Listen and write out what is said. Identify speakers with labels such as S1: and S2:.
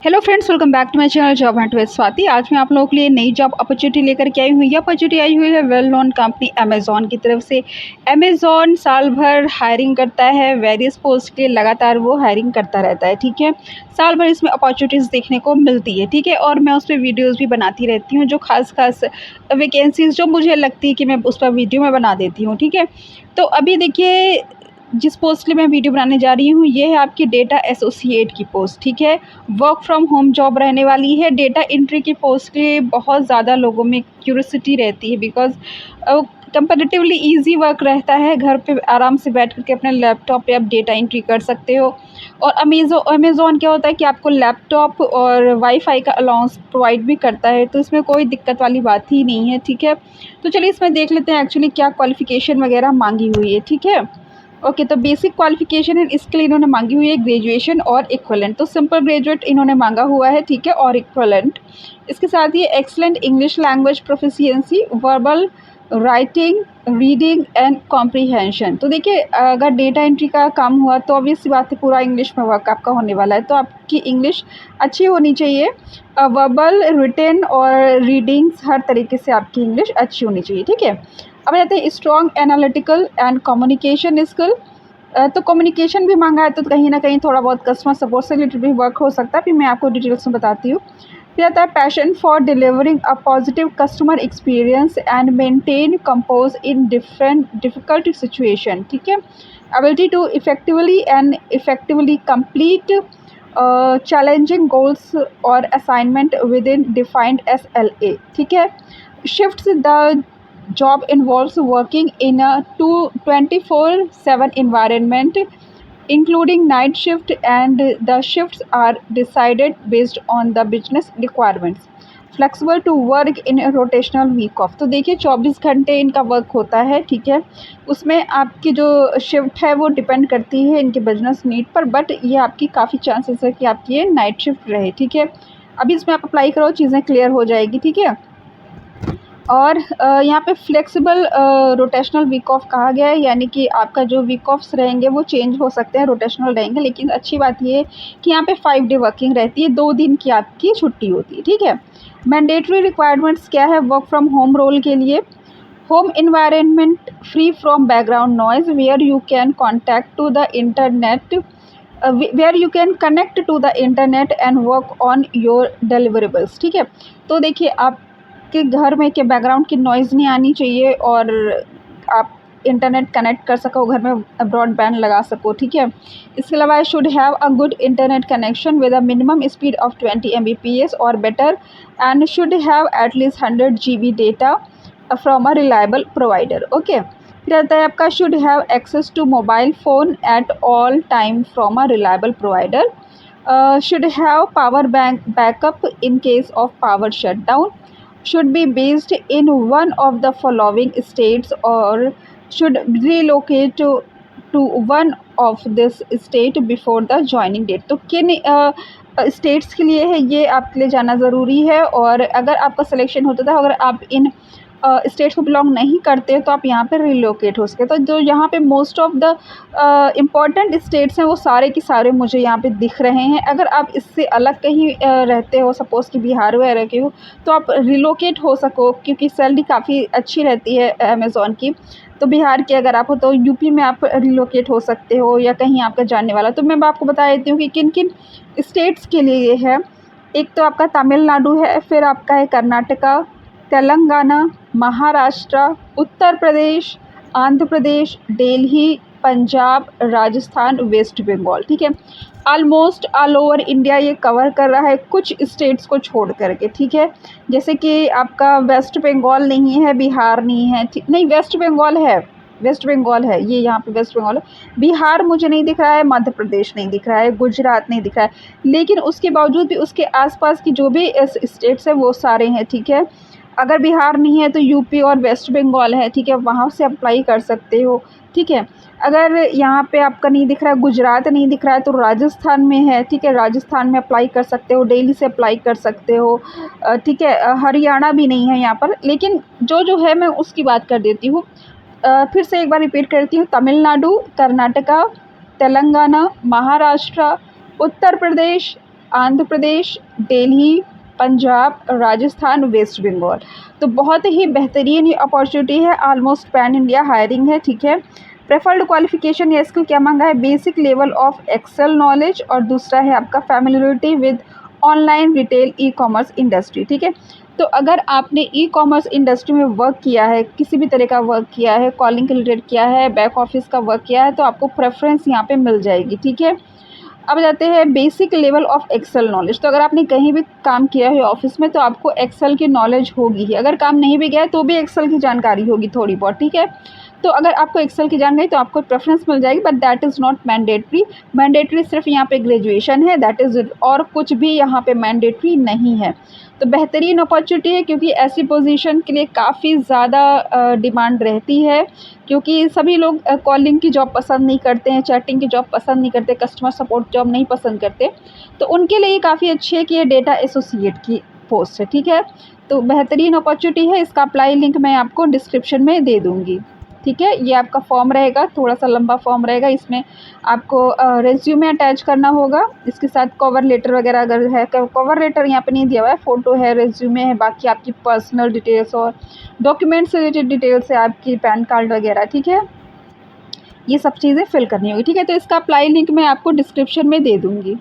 S1: Hello friends, welcome back to my channel job hunt with Swati. आज मैं आप लोगों के लिए नई जॉब अपॉर्चुनिटी लेकर के आई हूँ। यह अपॉर्चुनिटी आई हुई है वेल नोन कंपनी अमेज़ॉन की तरफ से। अमेज़ॉन साल भर हायरिंग करता है, वेरियस पोस्ट के लगातार वो हायरिंग करता रहता है। ठीक है, साल भर इसमें अपॉर्चुनिटीज़ देखने को मिलती है। ठीक है, और मैं उस पर वीडियोज़ भी बनाती रहती हूँ, जो खास वैकेंसीज़ जो मुझे लगती है कि मैं उस पर वीडियो में बना देती हूँ। ठीक है, तो अभी देखिए जिस पोस्ट के लिए मैं वीडियो बनाने जा रही हूँ ये है आपकी डेटा एसोसिएट की पोस्ट। ठीक है, वर्क फ्रॉम होम जॉब रहने वाली है। डेटा एंट्री की पोस्ट के बहुत ज़्यादा लोगों में क्यूरियोसिटी रहती है, बिकॉज कंपैरेटिवली इजी वर्क रहता है। घर पे आराम से बैठ करके अपने लैपटॉप पे आप डेटा एंट्री कर सकते हो। और अमेज़ॉन क्या होता है कि आपको लैपटॉप और वाईफाई का अलाउंस प्रोवाइड भी करता है, तो इसमें कोई दिक्कत वाली बात ही नहीं है। ठीक है, तो चलिए इसमें देख लेते हैं एक्चुअली क्या क्वालिफ़िकेशन वगैरह मांगी हुई है। ठीक है, ओके, तो बेसिक क्वालिफिकेशन है इसके लिए इन्होंने मांगी हुई है ग्रेजुएशन और इक्वलेंट। तो सिंपल ग्रेजुएट इन्होंने मांगा हुआ है। ठीक है, और इक्वलेंट। इसके साथ ही excellent English language proficiency, verbal, writing, reading and comprehension. तो देखिए अगर डेटा एंट्री का काम हुआ तो ऑब्वियस सी बात है पूरा इंग्लिश में वर्क आपका होने वाला है, तो आपकी इंग्लिश अच्छी होनी चाहिए। वर्बल, रिटन और रीडिंग्स हर तरीके से आपकी इंग्लिश अच्छी होनी चाहिए। ठीक है, अब जाते हैं strong analytical and communication skill. तो कम्युनिकेशन भी मांगा है, तो कहीं ना कहीं थोड़ा बहुत कस्टमर सपोर्ट से रिलेटेड भी वर्क हो सकता है। फिर मैं आपको डिटेल्स में बताती हूँ। फिर आता है passion for delivering a positive customer experience and maintain composure in difficult situation. ठीक है, ability to effectively complete challenging goals और assignment within defined SLA। ठीक है, shifts the job involves working in a 24/7 environment, including night shift, and the shifts are decided based on the business requirements. Flexible to work in a rotational week off। तो देखिए 24 घंटे इनका work होता है। ठीक है, उसमें आपकी जो शिफ्ट है वो डिपेंड करती है इनके बिजनेस नीड पर, बट ये आपकी काफ़ी चांसेस है कि आपकी ये नाइट शिफ्ट रहे। ठीक है, अभी इसमें आप अप्लाई करो, चीज़ें क्लियर हो जाएगी। ठीक है, और यहाँ पे फ्लेक्सिबल रोटेशनल वीक ऑफ कहा गया है, यानी कि आपका जो वीक ऑफ्स रहेंगे वो चेंज हो सकते हैं, रोटेशनल रहेंगे। लेकिन अच्छी बात ये है कि यहाँ पे 5 डे वर्किंग रहती है, 2 दिन की आपकी छुट्टी होती है। ठीक है, मैंडेटरी रिक्वायरमेंट्स क्या है वर्क फ्रॉम होम रोल के लिए? Home environment free from background noise, where you can contact to the internet, where you can connect to the internet and work on your deliverables। ठीक है, तो देखिए आपके घर में के बैकग्राउंड की नॉइज़ नहीं आनी चाहिए और आप इंटरनेट कनेक्ट कर सको, घर में ब्रॉडबैंड लगा सको। ठीक है, इसके अलावा I should have a good internet connection with a minimum speed of 20 Mbps और better, and should have at least 100 GB data from a reliable provider. Okay, फिर आता है आपका should have access to mobile phone at all time from a reliable provider, should have power bank backup in case of power shut down, should be based in one of the following states or should relocate to one of this state before the joining date। तो किन states के लिए है ये आपके लिए जाना ज़रूरी है, और अगर आपका सिलेक्शन होता था, अगर आप इन स्टेट्स को बिलोंग नहीं करते तो आप यहाँ पे रिलोकेट हो सके। तो जो यहाँ पे most of the important states हैं वो सारे के सारे मुझे यहाँ पे दिख रहे हैं। अगर आप इससे अलग कहीं रहते हो, सपोज़ कि बिहार वगैरह के हो, तो आप रिलोकेट हो सको, क्योंकि सैलरी काफ़ी अच्छी रहती है अमेज़ॉन की। तो बिहार के अगर आप हो तो यूपी में आप रिलोकेट हो सकते हो, या कहीं आपका जानने वाला। तो मैं आपको बता देती हूँ कि किन किन स्टेट्स के लिए ये है। एक तो आपका तमिलनाडु है, फिर आपका है कर्नाटका, तेलंगाना, महाराष्ट्र, उत्तर प्रदेश, आंध्र प्रदेश, दिल्ली, पंजाब, राजस्थान, वेस्ट बंगाल। ठीक है, ऑलमोस्ट ऑल ओवर इंडिया ये कवर कर रहा है, कुछ स्टेट्स को छोड़ करके। ठीक है, जैसे कि आपका वेस्ट बंगाल नहीं है, बिहार नहीं है, नहीं वेस्ट बंगाल है, वेस्ट बंगाल है, ये यहाँ पे वेस्ट बंगाल है। बिहार मुझे नहीं दिख रहा है, मध्य प्रदेश नहीं दिख रहा है, गुजरात नहीं दिख रहा है, लेकिन उसके बावजूद भी उसके आसपास की जो भी स्टेट्स हैं वो सारे हैं। ठीक है, अगर बिहार नहीं है तो यूपी और वेस्ट बंगाल है। ठीक है, वहाँ से अप्लाई कर सकते हो। ठीक है, अगर यहाँ पे आपका नहीं दिख रहा है, गुजरात नहीं दिख रहा है, तो राजस्थान में है। ठीक है, राजस्थान में अप्लाई कर सकते हो, दिल्ली से अप्लाई कर सकते हो। ठीक है, हरियाणा भी नहीं है यहाँ पर, लेकिन जो जो है मैं उसकी बात कर देती हूँ। फिर से एक बार रिपीट करती हूँ, तमिलनाडु, कर्नाटका, तेलंगाना, महाराष्ट्र, उत्तर प्रदेश, आंध्र प्रदेश, दिल्ली, पंजाब, राजस्थान, वेस्ट बंगाल। तो बहुत ही बेहतरीन ये अपॉर्चुनिटी है, ऑलमोस्ट पैन इंडिया हायरिंग है, ठीक है। प्रेफर्ड क्वालिफिकेशन या स्किल क्या मांगा है, basic level of Excel knowledge, और दूसरा है आपका familiarity with online retail e commerce industry, ठीक है। तो अगर आपने ई कॉमर्स इंडस्ट्री में वर्क किया है, किसी भी तरह का वर्क किया है, कॉलिंग के रिलेटेड किया है, बैक ऑफिस का वर्क किया है, तो आपको प्रेफरेंस यहाँ पे मिल जाएगी, ठीक है। अब जाते हैं basic level of Excel knowledge. तो अगर आपने कहीं भी काम किया है ऑफिस में, तो आपको एक्सेल की नॉलेज होगी ही। अगर काम नहीं भी गया है तो भी एक्सेल की जानकारी होगी थोड़ी बहुत, ठीक है। तो अगर आपको एक्सेल की जानकारी तो आपको प्रेफरेंस मिल जाएगी, but that is not mandatory. Mandatory सिर्फ यहाँ पे ग्रेजुएशन है, दैट इज़, और कुछ भी यहाँ पे मैंडेटरी नहीं है। तो बेहतरीन अपॉर्चुनिटी है, क्योंकि ऐसी पोजीशन के लिए काफ़ी ज़्यादा डिमांड रहती है, क्योंकि सभी लोग कॉलिंग की जॉब पसंद नहीं करते हैं, चैटिंग की जॉब पसंद नहीं करते, कस्टमर सपोर्ट जॉब नहीं पसंद करते। तो उनके लिए काफ़ी अच्छी है कि ये डेटा एसोसिएट की पोस्ट है, ठीक है। तो बेहतरीन अपॉर्चुनिटी है, इसका अप्लाई लिंक मैं आपको डिस्क्रिप्शन में दे दूँगी, ठीक है। ये आपका फॉर्म रहेगा, थोड़ा सा लंबा फॉर्म रहेगा, इसमें आपको रेज्यूमे अटैच करना होगा, इसके साथ कवर लेटर वगैरह अगर है। कवर लेटर यहाँ पे नहीं दिया हुआ है, फ़ोटो है, रेज्यूमे है, बाकी आपकी पर्सनल डिटेल्स और डॉक्यूमेंट से रिलेटेड डिटेल्स है, आपकी पैन कार्ड वगैरह, ठीक है। ये सब चीज़ें फिल करनी होगी, ठीक है। तो इसका अप्लाई लिंक मैं आपको डिस्क्रिप्शन में दे दूँगी।